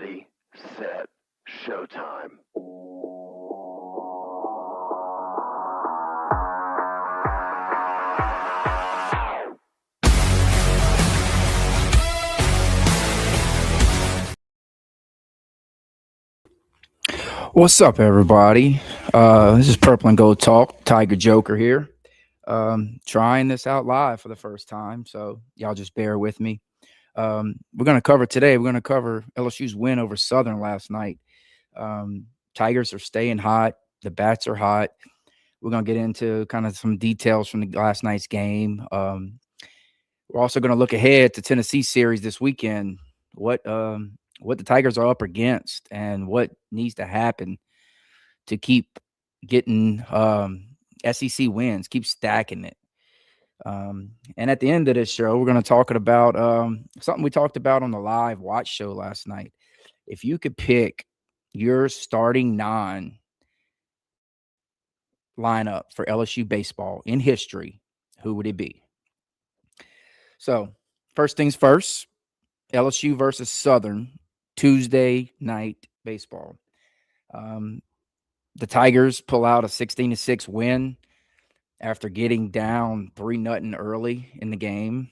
Ready, set, showtime. What's up, everybody? This is Purple and Gold Talk. Tiger Joker here. Trying this out live for the first time, so y'all just bear with me. We're going to cover today. We're going to cover LSU's win over Southern last night. Tigers are staying hot. The bats are hot. We're going to get into kind of some details from the last night's game. We're also going to look ahead to Tennessee series this weekend. What the Tigers are up against and what needs to happen to keep getting SEC wins, keep stacking it. And at the end of this show, we're going to talk about something we talked about on the live watch show last night. If you could pick your starting 9 lineup for LSU baseball in history, who would it be? So, first things first, LSU versus Southern, Tuesday night baseball. The Tigers pull out a 16-6 win after getting down 3-0 early in the game.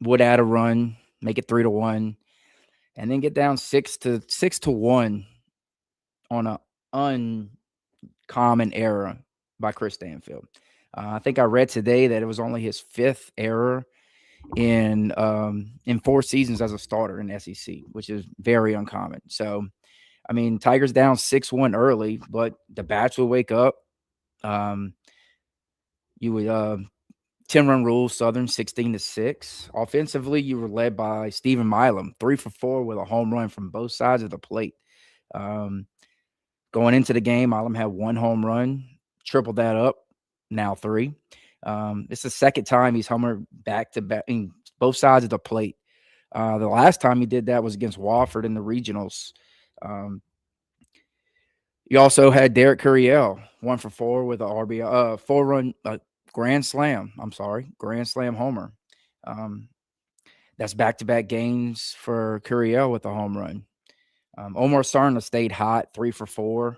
Would add a run, make it 3-1, and then get down 6-1 on an uncommon error by Chris Stanfield. I think I read today that it was only his 5th error in 4 seasons as a starter in SEC, which is very uncommon. So, I mean, Tigers down 6-1 early, but the bats would wake up. You would 10-run rule, Southern 16-6. Offensively, you were led by Stephen Milam, 3 for 4 with a home run from both sides of the plate. Going into the game, Milam had 1 home run, tripled that up, now 3. It's the second time he's homered back-to-back in both sides of the plate. The last time he did that was against Wofford in the regionals. You also had Derek Curiel, 1 for 4 with a RBI, 4-run grand slam homer. That's back-to-back games for Curiel with a home run. Omar Sarna stayed hot, 3 for 4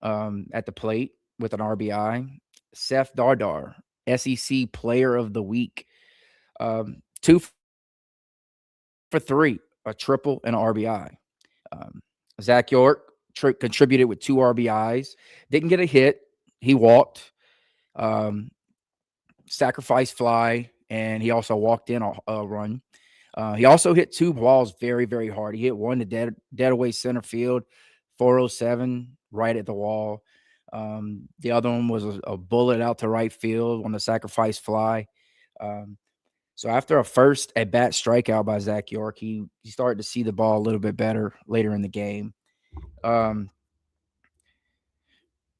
at the plate with an RBI. Seth Dardar, SEC Player of the Week, 2 for 3, a triple and an RBI. Zach York contributed with 2 RBIs. Didn't get a hit. He walked. Sacrifice fly, and he also walked in a run. He also hit 2 balls very, very hard. He hit one to dead away center field, 407, right at the wall. The other one was a bullet out to right field on the sacrifice fly. So after a first at-bat strikeout by Zach York, he started to see the ball a little bit better later in the game.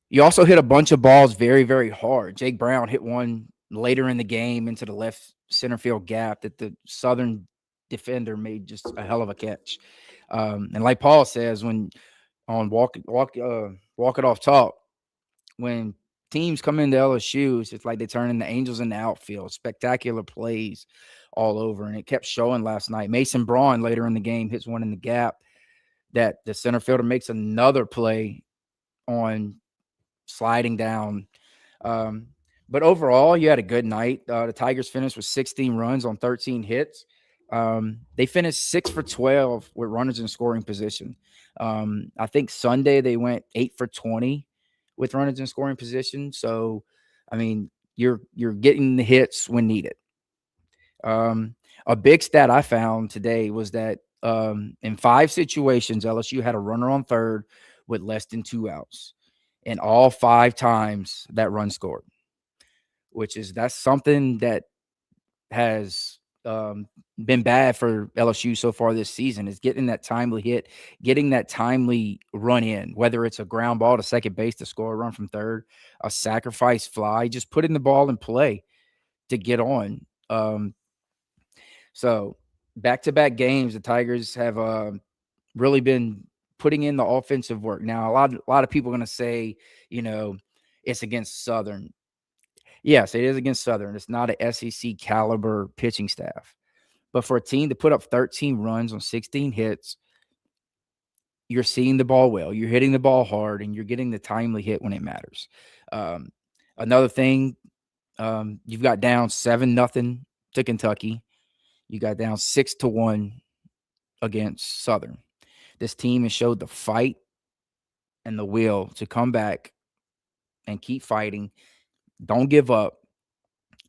You also hit a bunch of balls very, very hard. Jake Brown hit one later in the game into the left center field gap that the Southern defender made just a hell of a catch. And like Paul says, when on walk it off talk, when teams come into LSU, it's like they turn into angels in the outfield. Spectacular plays all over, and it kept showing last night. Mason Braun later in the game hits one in the gap that the center fielder makes another play on sliding down. But overall, you had a good night. The Tigers finished with 16 runs on 13 hits. They finished 6 for 12 with runners in scoring position. I think Sunday they went 8 for 20 with runners in scoring position. So, I mean, you're getting the hits when needed. A big stat I found today was that in 5 situations, LSU had a runner on third with less than 2 outs. And all 5 times that run scored, that's something that has been bad for LSU so far this season, is getting that timely hit, getting that timely run in, whether it's a ground ball to second base to score a run from third, a sacrifice fly, just putting the ball in play to get on. So back-to-back games, the Tigers have really been putting in the offensive work. Now, a lot of people are going to say, it's against Southern. Yes, it is against Southern. It's not an SEC caliber pitching staff. But for a team to put up 13 runs on 16 hits, you're seeing the ball well, you're hitting the ball hard, and you're getting the timely hit when it matters. Um, Another thing, you've got down 7-0 to Kentucky. You got down 6-1 against Southern. This team has showed the fight and the will to come back and keep fighting. Don't give up.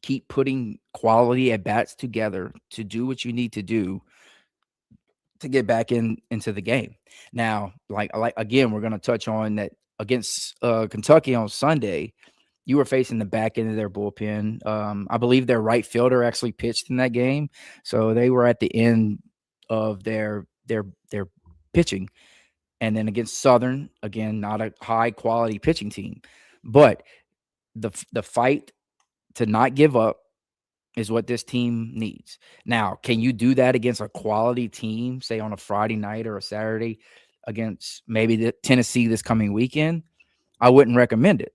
Keep putting quality at bats together to do what you need to do to get back into the game. Now, like again, we're going to touch on that against Kentucky on Sunday. You were facing the back end of their bullpen. I believe their right fielder actually pitched in that game, so they were at the end of their pitching. And then against Southern, again, not a high quality pitching team, but the fight to not give up is what this team needs. Now, can you do that against a quality team, say on a Friday night or a Saturday against maybe the Tennessee this coming weekend? I wouldn't recommend it,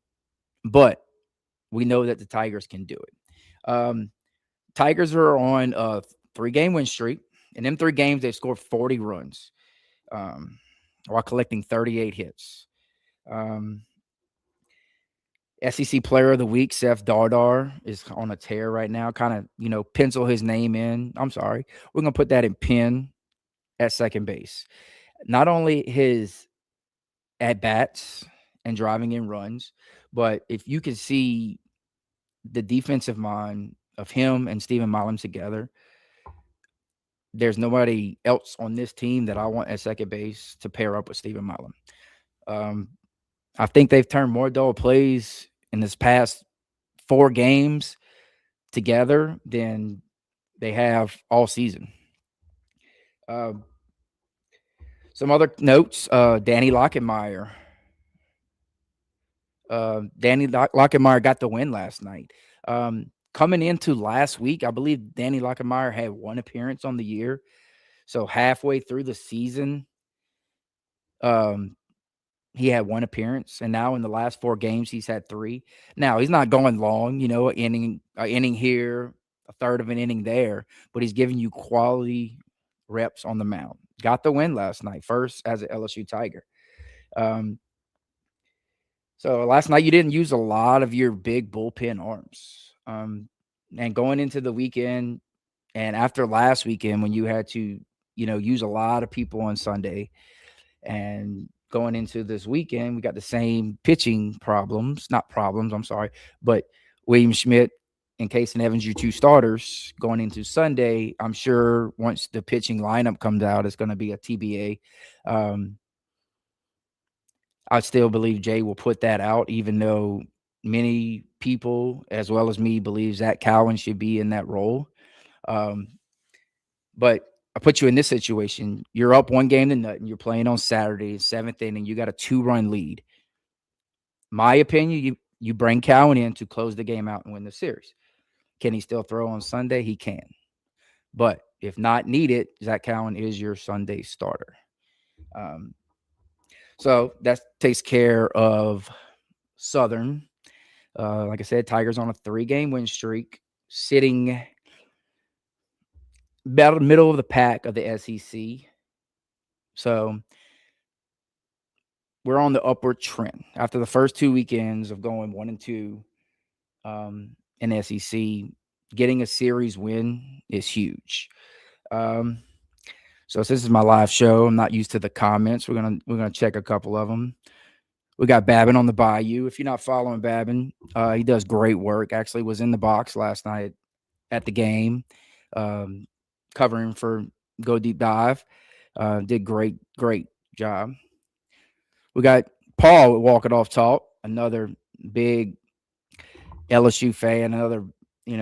but we know that the Tigers can do it. Tigers are on a 3-game win streak. In them 3 games, they've scored 40 runs while collecting 38 hits. SEC Player of the Week, Seth Dardar, is on a tear right now. Kind of, pencil his name in. I'm sorry. We're going to put that in pen at second base. Not only his at-bats and driving in runs, but if you can see the defensive mind of him and Stephen Milam together, there's nobody else on this team that I want at second base to pair up with Stephen Milam. I think they've turned more double plays in this past 4 games together than they have all season. Some other notes, Danny Lockenmeyer. Danny Lockenmeyer got the win last night. Coming into last week, I believe Danny Lockenmeyer had 1 appearance on the year. So halfway through the season, he had 1 appearance, and now in the last 4 games, he's had 3. Now he's not going long, an inning here, a third of an inning there, but he's giving you quality reps on the mound. Got the win last night, first as an LSU Tiger. So last night you didn't use a lot of your big bullpen arms. And going into the weekend, and after last weekend when you had to, use a lot of people on Sunday, and going into this weekend, we got the same pitching problems, not problems, I'm sorry, but William Schmidt and Casey Evans, your 2 starters going into Sunday. I'm sure once the pitching lineup comes out, it's going to be a TBA. I still believe Jay will put that out, even though many people, as well as me, believe Zach Cowan should be in that role. But I put you in this situation. You're up 1 game to nothing. You're playing on Saturday, 7th inning. You got a 2-run lead. My opinion, you bring Cowan in to close the game out and win the series. Can he still throw on Sunday? He can. But if not needed, Zach Cowan is your Sunday starter. So that takes care of Southern. Like I said, Tigers on a 3-game win streak, sitting about the middle of the pack of the SEC. So we're on the upward trend after the first 2 weekends of going 1-2 in the SEC. Getting a series win is huge. So this is my live show. I'm not used to the comments. We're gonna check a couple of them. We got Babin on the Bayou. If you're not following Babin, he does great work. Actually, was in the box last night at the game, covering for Go Deep Dive. Did great job. We got Paul at Walk It Off Talk, another big LSU fan, another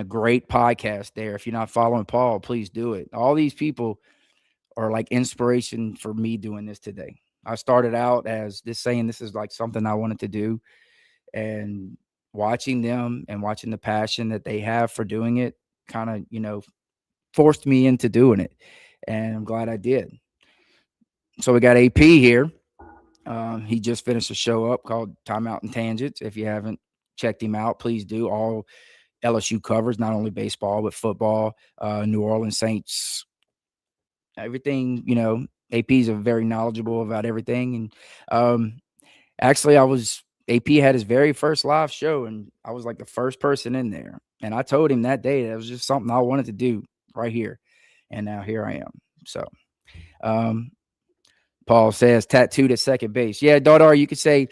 great podcast there. If you're not following Paul, please do it. All these people are like inspiration for me doing this today. I started out as saying this is like something I wanted to do, and watching them and watching the passion that they have for doing it kind of, forced me into doing it. And I'm glad I did. So we got AP here. He just finished a show up called Timeout and Tangents. If you haven't checked him out, please do. All LSU covers not only baseball but football, New Orleans Saints, everything. APs are very knowledgeable about everything. And actually, AP had his very first live show, and I was like the first person in there. And I told him that day that it was just something I wanted to do right here, and now here I am. So, um, Paul says tattooed at second base. Yeah, Dodar, you could say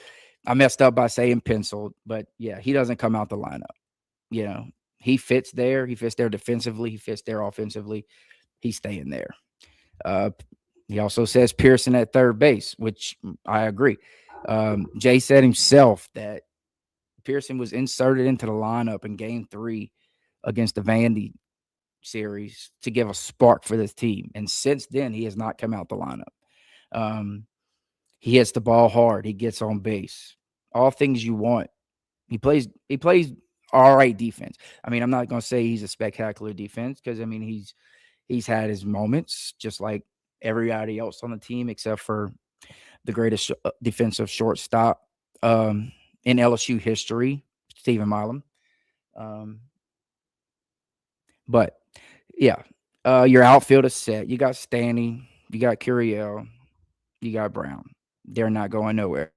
I messed up by saying penciled, but yeah, he doesn't come out the lineup. You know, he fits there. He fits there defensively. He fits there offensively. He's staying there. Uh, he also says Pearson at third base, which I agree. Jay said himself that Pearson was inserted into the lineup in Game 3 against the Vandy series to give a spark for this team, and since then he has not come out the lineup. Um, he hits the ball hard. He gets on base. All things you want. He plays all right defense. I mean, I'm not going to say he's a spectacular defense because I mean he's had his moments just like everybody else on the team except for the greatest defensive shortstop in LSU history, Stephen Milam. Um, but yeah, your outfield is set. You got Stanny, you got Curiel, you got Brown. They're not going nowhere.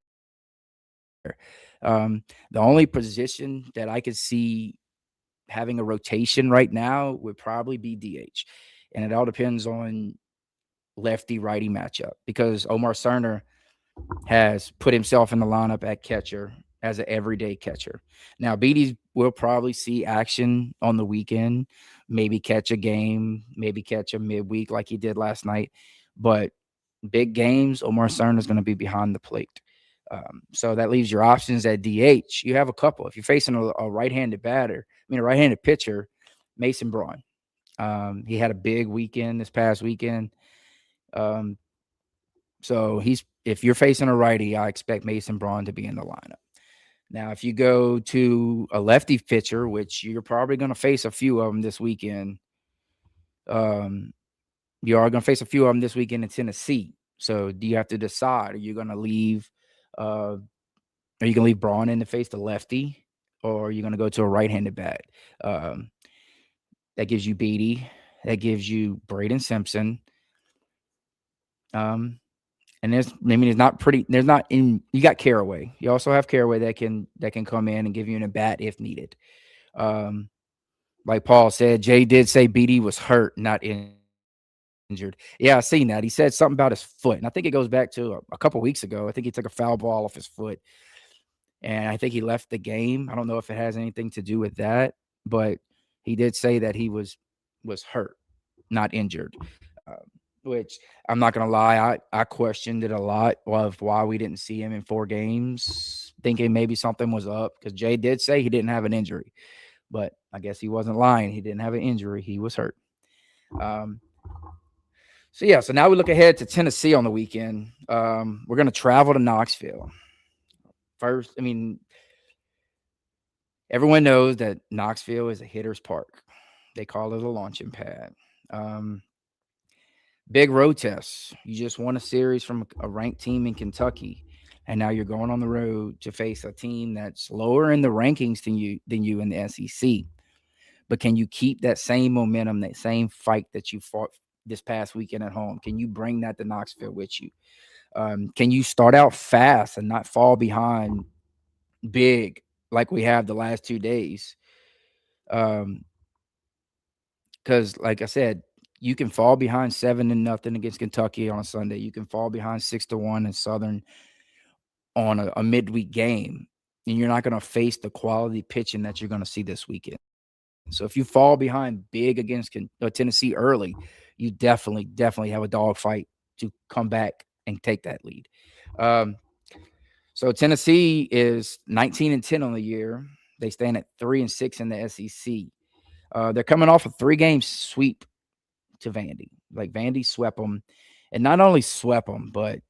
The only position that I could see having a rotation right now would probably be DH. And it all depends on lefty righty matchup because Omar Cerner has put himself in the lineup at catcher as an everyday catcher. Now, Beatty will probably see action on the weekend, maybe catch a game, maybe catch a midweek like he did last night. But big games, Omar Cerner is going to be behind the plate. So that leaves your options at DH. You have a couple. If you're facing a right-handed batter, a right-handed pitcher, Mason Braun. He had a big weekend this past weekend. Um, so if you're facing a righty, I expect Mason Braun to be in the lineup. Now, if you go to a lefty pitcher, which you're probably going to face a few of them this weekend, um, you are going to face a few of them this weekend in Tennessee. So do you have to decide? Are you going to leave? Are you going to leave Braun in to face the lefty, or are you going to go to a right-handed bat? Um, that gives you Beatty. That gives you Braden Simpson. Um, And it's not pretty. There's not in. You got Caraway. You also have Caraway that can come in and give you an at bat if needed. Um, like Paul said, Jay did say BD was hurt, not injured. Yeah, I seen that. He said something about his foot, and I think it goes back to a couple weeks ago. I think he took a foul ball off his foot, and I think he left the game. I don't know if it has anything to do with that, but he did say that he was hurt, not injured. Which I'm not gonna lie, I questioned it a lot of why we didn't see him in 4 games, thinking maybe something was up because Jay did say he didn't have an injury, but I guess he wasn't lying. He didn't have an injury; he was hurt. Um, so now we look ahead to Tennessee on the weekend. We're gonna travel to Knoxville first. Everyone knows that Knoxville is a hitter's park. They call it a launching pad. Um, Big road tests. You just won a series from a ranked team in Kentucky, and now you're going on the road to face a team that's lower in the rankings than you in the SEC. But can you keep that same momentum, that same fight that you fought this past weekend at home? Can you bring that to Knoxville with you? Can you start out fast and not fall behind big like we have the last 2 days? Um, Because, like I said, you can fall behind 7-0 against Kentucky on a Sunday. You can fall behind 6-1 in Southern on a midweek game, and you're not going to face the quality pitching that you're going to see this weekend. So if you fall behind big against Tennessee early, you definitely have a dogfight to come back and take that lead. Um, so Tennessee is 19-10 on the year. They stand at 3-6 in the SEC. They're coming off a 3-game sweep to Vandy. Like Vandy swept them, and not only swept them, but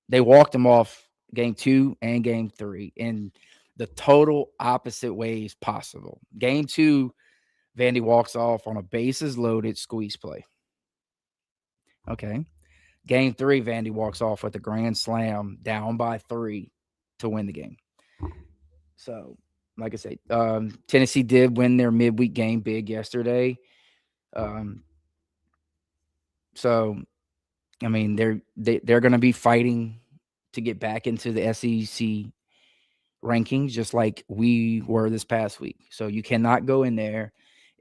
they walked them off game 2 and game 3 in the total opposite ways possible. Game 2, Vandy walks off on a bases loaded squeeze play. Okay. Game 3, Vandy walks off with a grand slam down by 3 to win the game. So like I said, Tennessee did win their midweek game big yesterday. Um, so I mean, they're going to be fighting to get back into the SEC rankings, just like we were this past week. So you cannot go in there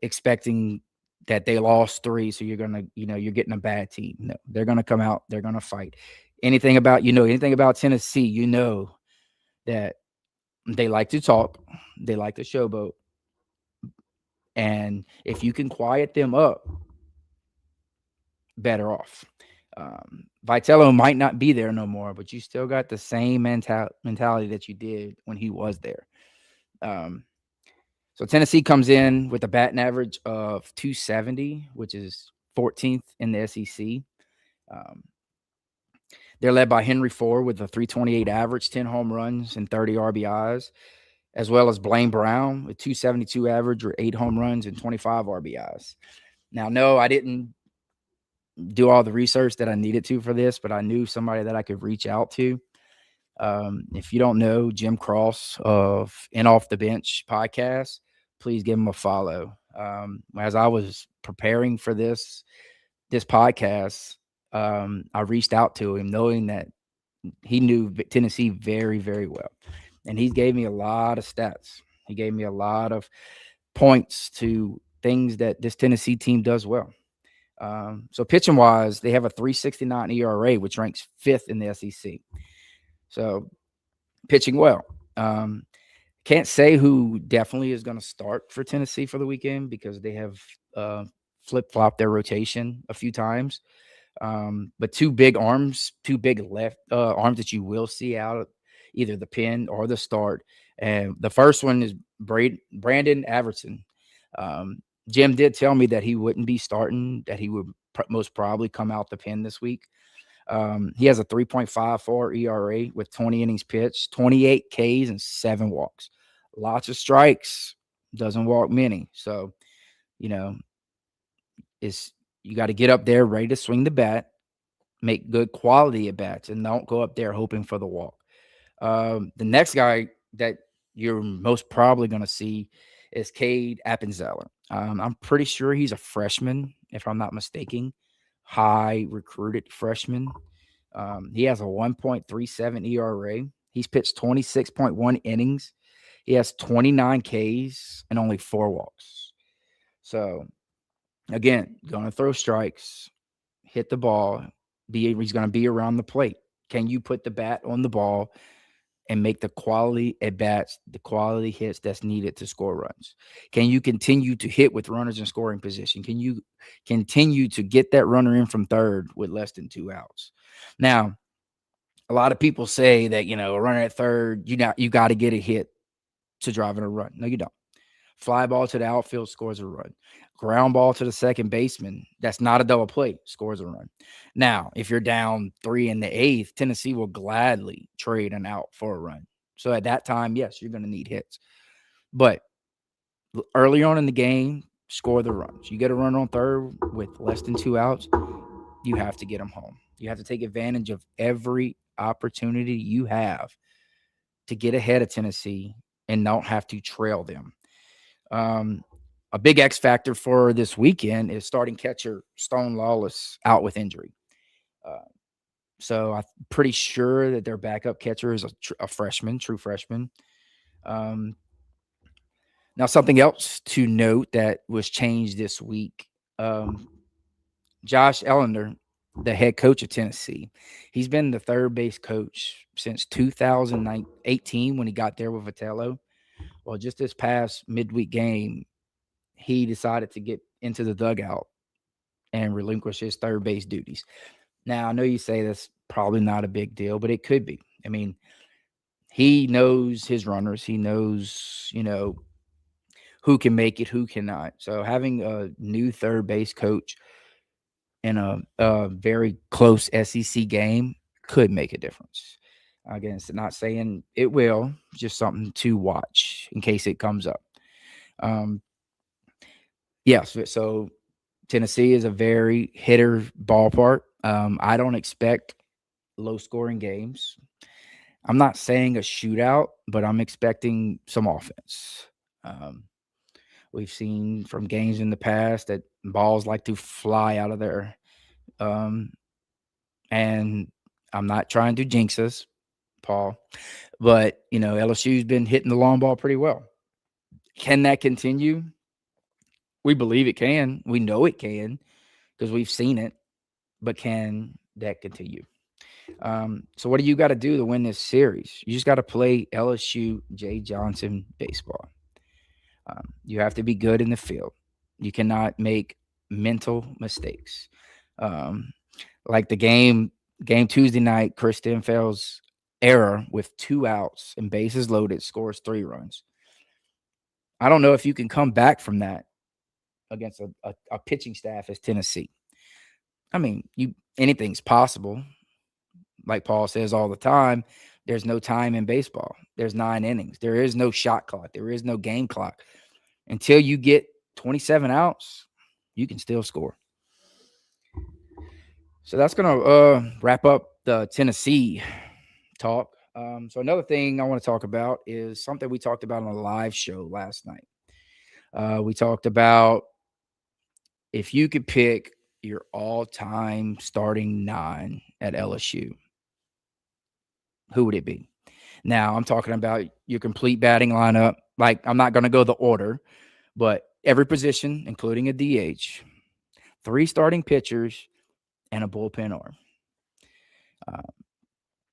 expecting that they lost 3, so you're gonna, you're getting a bad team. No, they're gonna come out, they're gonna fight. Anything about Tennessee, that they like to talk, they like to showboat, and if you can quiet them up, better off. Vitello might not be there no more, but you still got the same mentality that you did when he was there. Um, so Tennessee comes in with a batting average of 270, which is 14th in the SEC. Um, they're led by Henry Ford with a 328 average, 10 home runs, and 30 RBIs, as well as Blaine Brown with 272 average or 8 home runs and 25 RBIs. Now, no, I didn't do all the research that I needed to for this, but I knew somebody that I could reach out to. If you don't know Jim Cross of In Off the Bench podcast, please give him a follow. As I was preparing for this podcast, I reached out to him knowing that he knew Tennessee very, very well. And he gave me a lot of stats. He gave me a lot of points to things that this Tennessee team does well. So pitching wise, they have a 3.69 ERA, which ranks 5th in the SEC. So pitching well. Can't say who definitely is going to start for Tennessee for the weekend because they have flip-flopped their rotation a few times. But two big arms that you will see out of either the pen or the start. And the first one is Brandon Averson. Jim did tell me that he wouldn't be starting, that he would most probably come out the pen this week. He has a 3.54 ERA with 20 innings pitched, 28 Ks, and 7 walks. Lots of strikes, doesn't walk many. So, you know, you got to get up there ready to swing the bat, make good quality at bats, and don't go up there hoping for the walk. The next guy that you're most probably going to see is Cade Appenzeller. I'm pretty sure he's a freshman, if I'm not mistaken, high recruited freshman. He has a 1.37 ERA. He's pitched 26.1 innings. He has 29 Ks and only 4 walks. So, again, going to throw strikes, hit the ball. He's going to be around the plate. Can you put the bat on the ball and make the quality at bats, the quality hits that's needed to score runs? Can you continue to hit with runners in scoring position? Can you continue to get that runner in from third with less than 2 outs? Now, a lot of people say that, a runner at third, you got to get a hit to drive in a run. No, you don't. Fly ball to the outfield scores a run. Ground ball to the second baseman, that's not a double play, scores a run. Now, if you're down 3 in the 8th, Tennessee will gladly trade an out for a run. So at that time, yes, you're going to need hits. But early on in the game, score the runs. You get a run on third with less than 2 outs, you have to get them home. You have to take advantage of every opportunity you have to get ahead of Tennessee and not have to trail them. A big X factor for this weekend is starting catcher Stone Lawless out with injury. So I'm pretty sure that their backup catcher is a freshman, true freshman. Now, something else to note that was changed this week. Josh Ellender, the head coach of Tennessee, he's been the third base coach since 2018 when he got there with Vitello. Well, just this past midweek game, he decided to get into the dugout and relinquish his third base duties. Now, I know you say that's probably not a big deal, but it could be. I mean, he knows his runners. He knows, who can make it, who cannot. So having a new third base coach in a very close SEC game could make a difference. Again, it's not saying it will, just something to watch in case it comes up. Yes, so Tennessee is a very hitter ballpark. I don't expect low scoring games. I'm not saying a shootout, but I'm expecting some offense. Um, we've seen from games in the past that balls like to fly out of there. Um, and I'm not trying to jinx us, Paul, but LSU's been hitting the long ball pretty well. Can that continue? We believe it can. We know it can because we've seen it. But can that continue? So what do you got to do to win this series? You just got to play LSU Jay Johnson baseball. You have to be good in the field. You cannot make mental mistakes. Um, like the game Tuesday night, Chris Stenfeld's error with 2 outs and bases loaded scores 3 runs. I don't know if you can come back from that against a pitching staff as Tennessee. I mean, anything's possible. Like Paul says all the time, there's no time in baseball. There's 9 innings. There is no shot clock. There is no game clock. Until you get 27 outs, you can still score. So that's going to wrap up the Tennessee talk. So another thing I want to talk about is something we talked about on a live show last night. We talked about if you could pick your all-time starting 9 at LSU, who would it be? Now, I'm talking about your complete batting lineup. Like, I'm not going to go the order, but every position, including a DH, 3 starting pitchers, and a bullpen arm.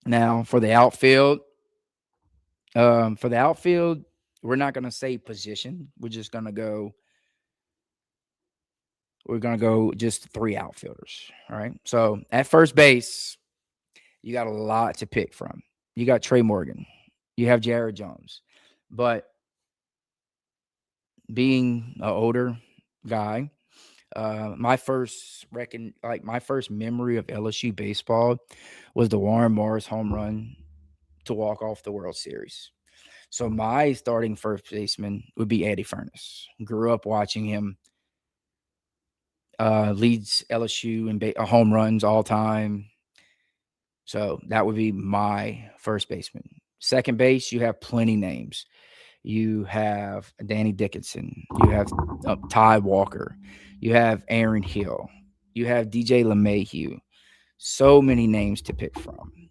Now, for the outfield, we're not going to say position. We're just going to go. We're going to go just 3 outfielders. All right. So at first base, you got a lot to pick from. You got Trey Morgan. You have Jared Jones. But being an older guy, my first memory of LSU baseball was the Warren Morris home run to walk off the World Series. So my starting first baseman would be Eddie Furnace. Grew up watching him. Leads LSU in home runs all time. So that would be my first baseman. Second base, you have plenty names. You have Danny Dickinson. You have Ty Walker. You have Aaron Hill. You have DJ LeMahieu. So many names to pick from.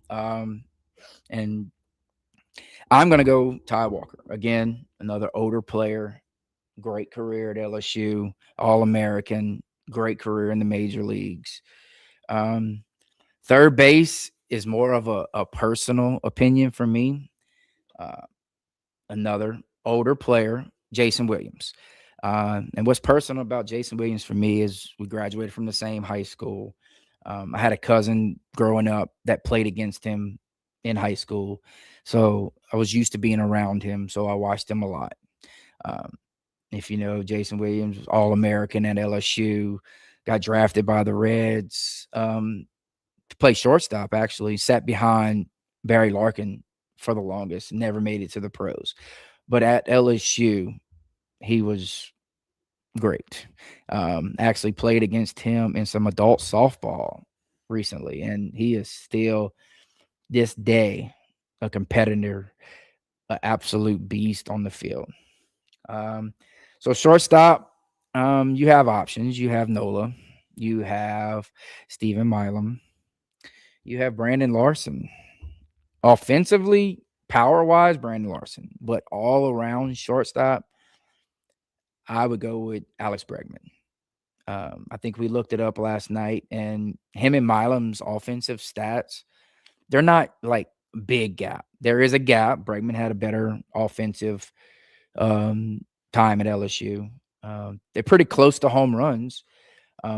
And I'm going to go Ty Walker. Again, another older player. Great career at LSU. All-American. Great career in the major leagues. Third base is more of a personal opinion for me. Another older player, Jason Williams. And what's personal about Jason Williams for me is we graduated from the same high school. I had a cousin growing up that played against him in high school. So I was used to being around him. So I watched him a lot. Um, if you know, Jason Williams was All-American at LSU, got drafted by the Reds to play shortstop, actually, sat behind Barry Larkin for the longest, never made it to the pros. But at LSU, he was great. Actually played against him in some adult softball recently, and he is still, this day, a competitor, an absolute beast on the field. So shortstop, you have options. You have Nola. You have Stephen Milam. You have Brandon Larson. Offensively, power-wise, Brandon Larson. But all around shortstop, I would go with Alex Bregman. I think we looked it up last night, and him and Milam's offensive stats, they're not like big gap. There is a gap. Bregman had a better offensive time at LSU. They're pretty close to home runs.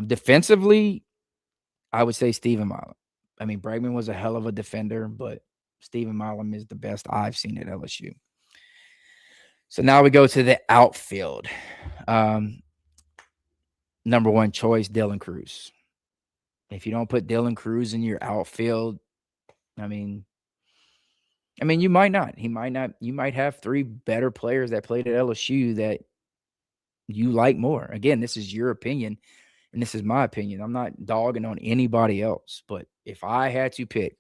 Defensively, I would say Stephen Milam. I mean, Bregman was a hell of a defender, but Stephen Milam is the best I've seen at LSU. So now we go to the outfield. Number 1 choice, Dylan Cruz. If you don't put Dylan Cruz in your outfield, I mean, you might not. He might not. You might have 3 better players that played at LSU that you like more. Again, this is your opinion, and this is my opinion. I'm not dogging on anybody else, but if I had to pick,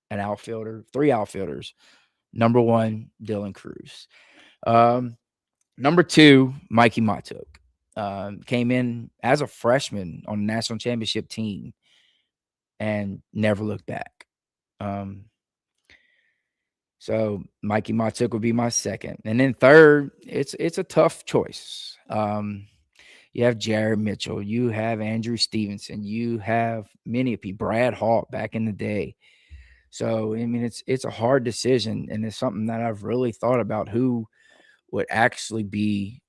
an outfielder, 3 outfielders. Number 1, Dylan Cruz. Um, Number 2, Mikey Matuk. Came in as a freshman on the national championship team and never looked back. Um, so Mikey Matuk would be my second. And then third, it's a tough choice. You have Jared Mitchell, you have Andrew Stevenson, you have many of people, Brad Hawk back in the day. So I mean, it's a hard decision, and it's something that I've really thought about who would actually be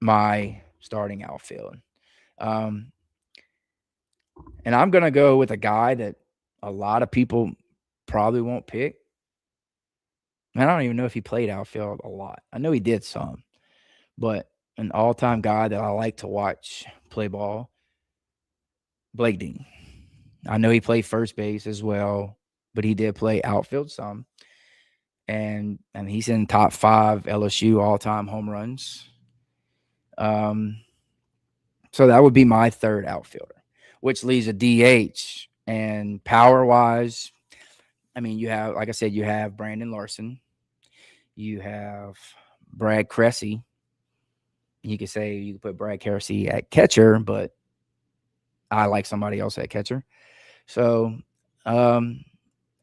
my starting outfield. Um, and I'm gonna go with a guy that a lot of people probably won't pick. I don't even know if he played outfield a lot. I know he did some, but an all-time guy that I like to watch play ball, Blake Dean. I know he played first base as well, but he did play outfield some. And he's in top 5 LSU all-time home runs. Um, so that would be my third outfielder, which leaves a DH. And power-wise, I mean, you have, like I said, you have Brandon Larson, you have Brad Cressy. You could say you could put Brad Cressy at catcher, but I like somebody else at catcher. So, um,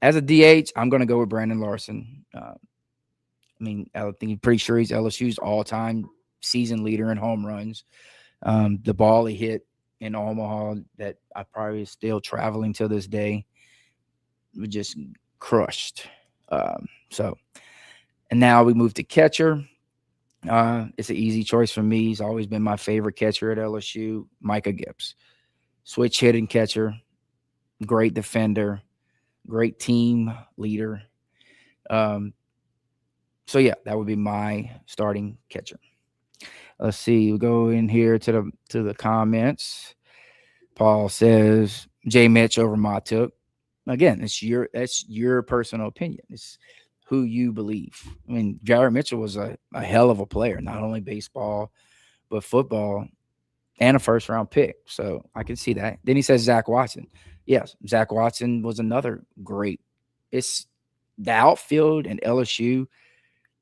as a DH, I'm going to go with Brandon Larson. I mean, I think I'm pretty sure he's LSU's all-time season leader in home runs. The ball he hit in Omaha that I probably still traveling to this day was just crushed. So, and now we move to catcher. It's an easy choice for me. He's always been my favorite catcher at LSU, Micah Gibbs. Switch hitting catcher, great defender, great team leader. Um, so yeah, that would be my starting catcher. Let's see. We go in here to the comments. Paul says Jay Mitch over Matuk. Again, that's your personal opinion. It's who you believe. I mean, Jared Mitchell was a hell of a player, not only baseball but football, and a first round pick. So I can see that. Then he says Zach Watson. Yes, Zach Watson was another great. It's the outfield and LSU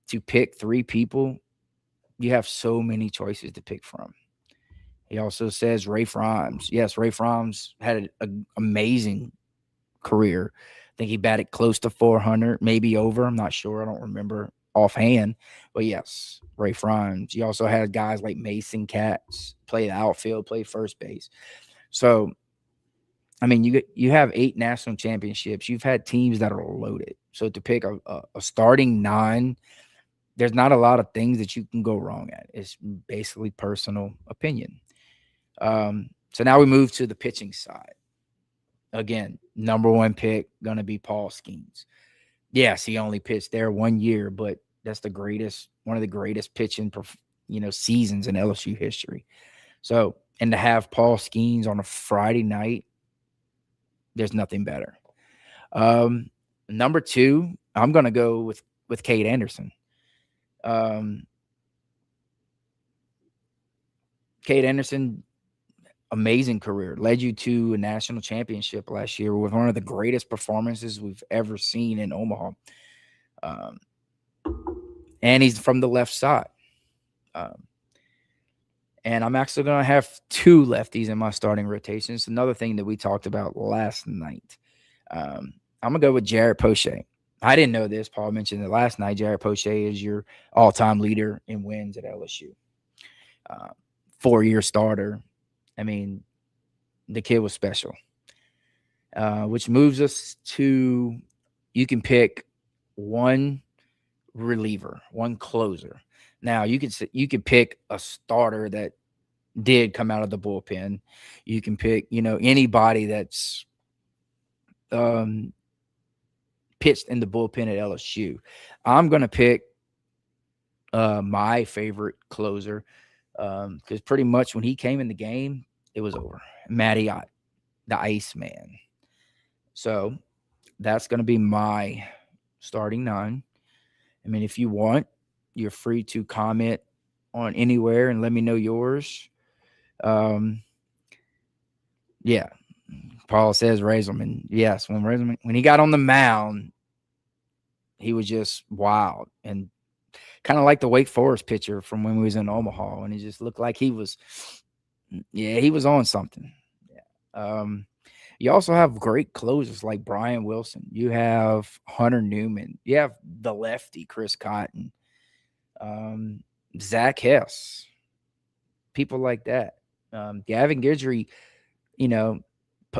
to pick 3 people. You have so many choices to pick from. He also says Rafe Rhymes. Yes, Rafe Rhymes had an amazing career. I think he batted close to 400, maybe over. I'm not sure. I don't remember offhand. But yes, Rafe Rhymes. You also had guys like Mason Katz play the outfield, play first base. So, I mean, you have 8 national championships. You've had teams that are loaded. So to pick a starting 9, there's not a lot of things that you can go wrong at. It's basically personal opinion. So now we move to the pitching side. Again, number 1 pick going to be Paul Skeens. Yes, he only pitched there 1 year, but that's one of the greatest pitching, seasons in LSU history. So, and to have Paul Skeens on a Friday night, there's nothing better. Number 2, I'm going to go with Cade Anderson. Cade Anderson, amazing career, led you to a national championship last year with one of the greatest performances we've ever seen in Omaha. And he's from the left side. And I'm actually going to have 2 lefties in my starting rotation. It's another thing that we talked about last night. I'm going to go with Jared Poche. I didn't know this. Paul mentioned it last night. Jared Poche is your all-time leader in wins at LSU. 4-year starter. I mean, the kid was special. Which moves us to you can pick one reliever, one closer. Now you could pick a starter that did come out of the bullpen. You can pick, anybody that's pitched in the bullpen at LSU. I'm gonna pick my favorite closer because pretty much when he came in the game, it was over. Matty Ott, the Iceman. So that's gonna be my starting 9. I mean, if you want, you're free to comment on anywhere and let me know yours. Yeah, Paul says Razelman. Yes, when he got on the mound, he was just wild and kind of like the Wake Forest pitcher from when we was in Omaha, and he just looked like he was, yeah, he was on something. Yeah. You also have great closers like Brian Wilson. You have Hunter Newman. You have the lefty Chris Cotton, um, Zach Hess, people like that. Gavin Guidry, you know, p-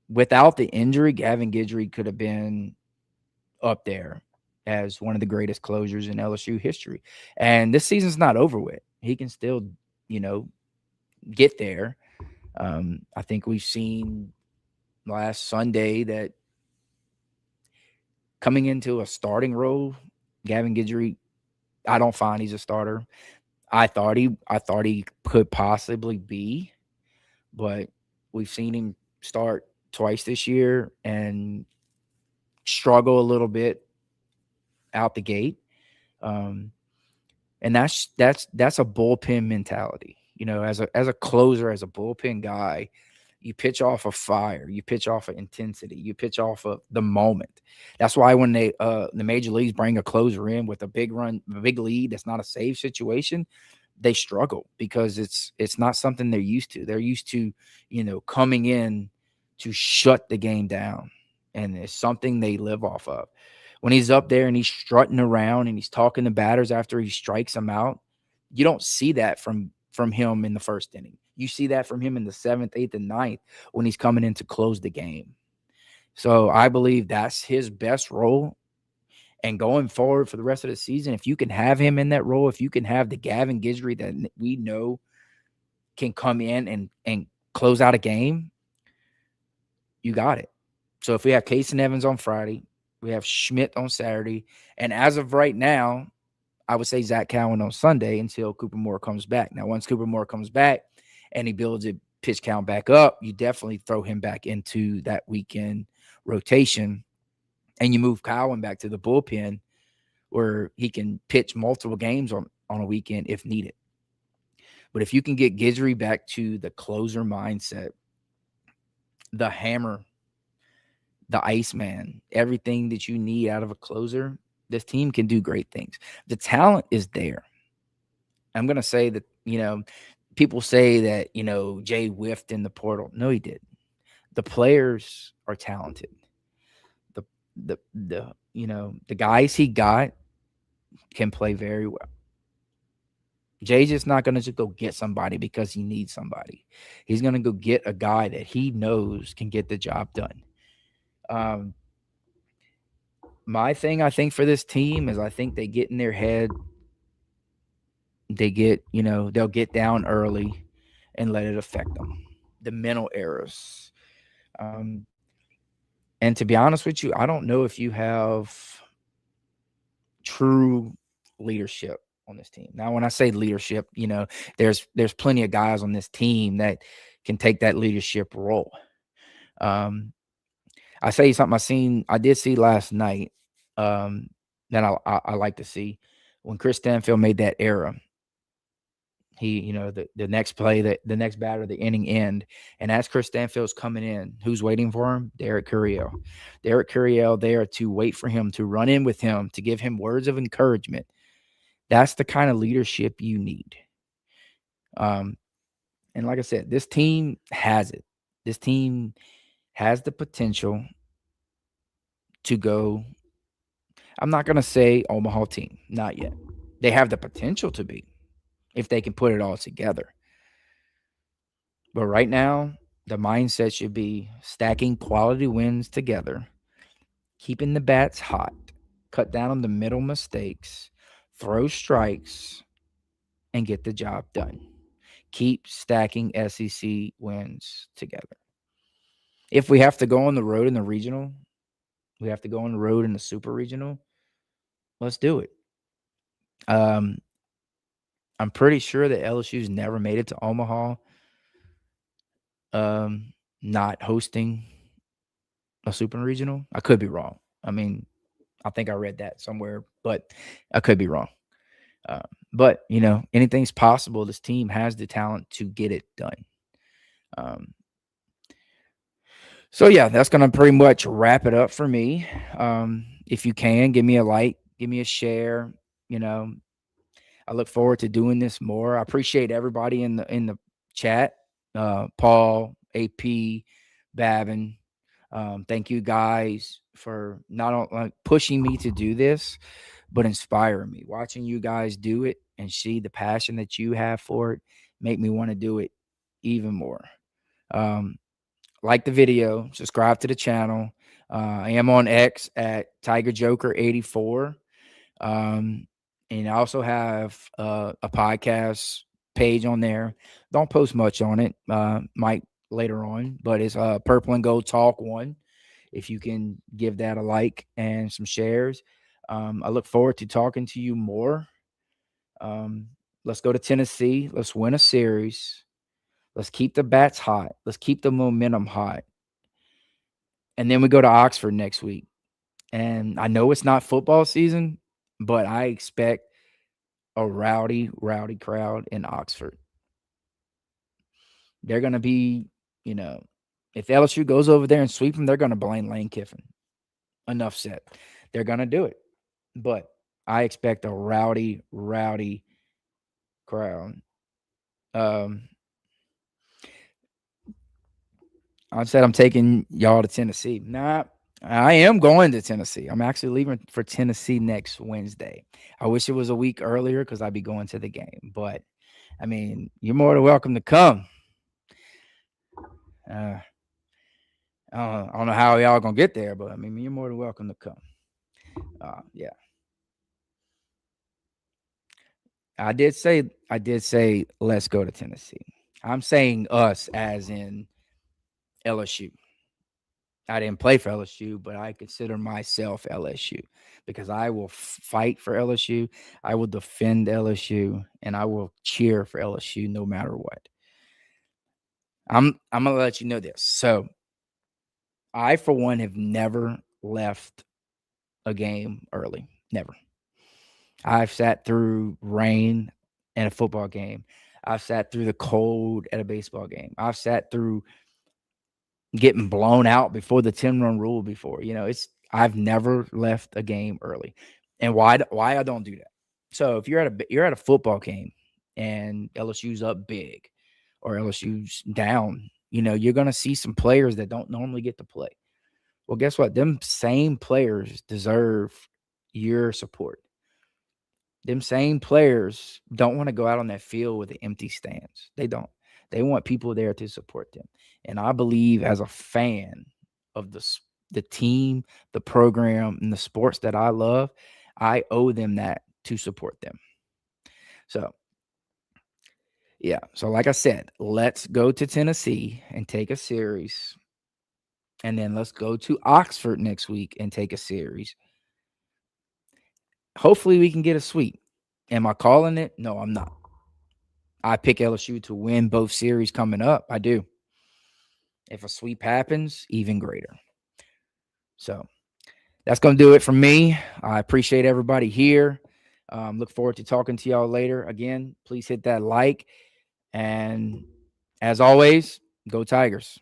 without the injury, Gavin Guidry could have been up there as one of the greatest closers in LSU history. And this season's not over with. He can still, you know, get there. I think we've seen last Sunday that coming into a starting role, Gavin Guidry, I don't find he's a starter. I thought he could possibly be, but we've seen him start twice this year and struggle a little bit out the gate. Um, and that's a bullpen mentality. You know, as a closer, as a bullpen guy, you pitch off of fire, you pitch off of intensity, you pitch off of the moment. That's why when the major leagues bring a closer in with a big run, a big lead, that's not a save situation, they struggle because it's not something they're used to. They're used to, coming in to shut the game down, and it's something they live off of. When he's up there and he's strutting around and he's talking to batters after he strikes them out, you don't see that from him in the first inning. You see that from him in the seventh, eighth, and ninth when he's coming in to close the game. So I believe that's his best role. And going forward for the rest of the season, if you can have him in that role, if you can have the Gavin Guidry that we know can come in and close out a game, you got it. So if we have Case and Evans on Friday, we have Schmidt on Saturday, and as of right now, I would say Zach Cowan on Sunday until Cooper Moore comes back. Now, once Cooper Moore comes back and he builds a pitch count back up, you definitely throw him back into that weekend rotation, and you move Cowan back to the bullpen where he can pitch multiple games on a weekend if needed. But if you can get Guidry back to the closer mindset, the hammer, the Iceman, everything that you need out of a closer, this team can do great things. The talent is there. I'm going to say that, people say that, Jay whiffed in the portal. No, he didn't. The players are talented. The the guys he got can play very well. Jay's just not going to just go get somebody because he needs somebody. He's going to go get a guy that he knows can get the job done. Um, my thing, I think, for this team is I think they get in their head. They get, they'll get down early and let it affect them. The mental errors. Um, and to be honest with you, I don't know if you have true leadership on this team. Now, when I say leadership, there's plenty of guys on this team that can take that leadership role. I say something I did see last night, that I like to see when Chris Stanfield made that error. He, the next play, the next batter, the inning end, and as Chris Stanfield's coming in, who's waiting for him? Derek Curiel. Derek Curiel there to wait for him, to run in with him, to give him words of encouragement. That's the kind of leadership you need. And like I said, this team has it. This team has the potential to go. I'm not going to say Omaha team, not yet. They have the potential to be if they can put it all together. But right now, the mindset should be stacking quality wins together, keeping the bats hot, cut down on the middle mistakes, throw strikes, and get the job done. Keep stacking SEC wins together. If we have to go on the road in the regional, we have to go on the road in the super regional, let's do it. Um, I'm pretty sure that LSU's never made it to Omaha, not hosting a super regional. I could be wrong. I mean, I think I read that somewhere, but I could be wrong. Uh, but anything's possible. This team has the talent to get it done. Um, So yeah, that's gonna pretty much wrap it up for me. If you can, give me a like, give me a share. You know, I look forward to doing this more. I appreciate everybody in the chat. Paul, AP, Babin. Thank you guys for not only like, pushing me to do this, but inspiring me. Watching you guys do it and see the passion that you have for it make me want to do it even more. Um, like the video, subscribe to the channel. I am on X at Tiger Joker 84. Um, and I also have a podcast page on there. Don't post much on it. Might later on, but it's Purple and Gold Talk One. If you can give that a like and some shares, I look forward to talking to you more. Um, let's go to Tennessee. Let's win a series. Let's keep the bats hot. Let's keep the momentum hot. And then we go to Oxford next week. And I know it's not football season, but I expect a rowdy, rowdy crowd in Oxford. They're going to be, you know, if LSU goes over there and sweep them, they're going to blame Lane Kiffin. Enough said. They're going to do it. But I expect a rowdy, rowdy crowd. I said I'm taking y'all to Tennessee. Nah, I am going to Tennessee. I'm actually leaving for Tennessee next Wednesday. I wish it was a week earlier because I'd be going to the game. But I mean, you're more than welcome to come. Uh, I don't know how y'all gonna get there, but I mean, you're more than welcome to come. Yeah, I did say, let's go to Tennessee. I'm saying us as in LSU. I didn't play for LSU, but I consider myself LSU because I will fight for LSU. I will defend LSU, and I will cheer for LSU no matter what. I'm gonna let you know this. So, I for one have never left a game early. Never. I've sat through rain in a football game. I've sat through the cold at a baseball game. I've sat through getting blown out before the 10-run rule before. I've never left a game early. And why I don't do that. So if you're at a football game and LSU's up big or LSU's down, you're going to see some players that don't normally get to play. Well, guess what? Them same players deserve your support. Them same players don't want to go out on that field with the empty stands. They don't. They want people there to support them. And I believe as a fan of the team, the program, and the sports that I love, I owe them that to support them. So, yeah. So, like I said, let's go to Tennessee and take a series. And then let's go to Oxford next week and take a series. Hopefully, we can get a sweep. Am I calling it? No, I'm not. I pick LSU to win both series coming up. I do. If a sweep happens, even greater. So that's going to do it from me. I appreciate everybody here. Look forward to talking to y'all later. Again, please hit that like. And as always, go Tigers.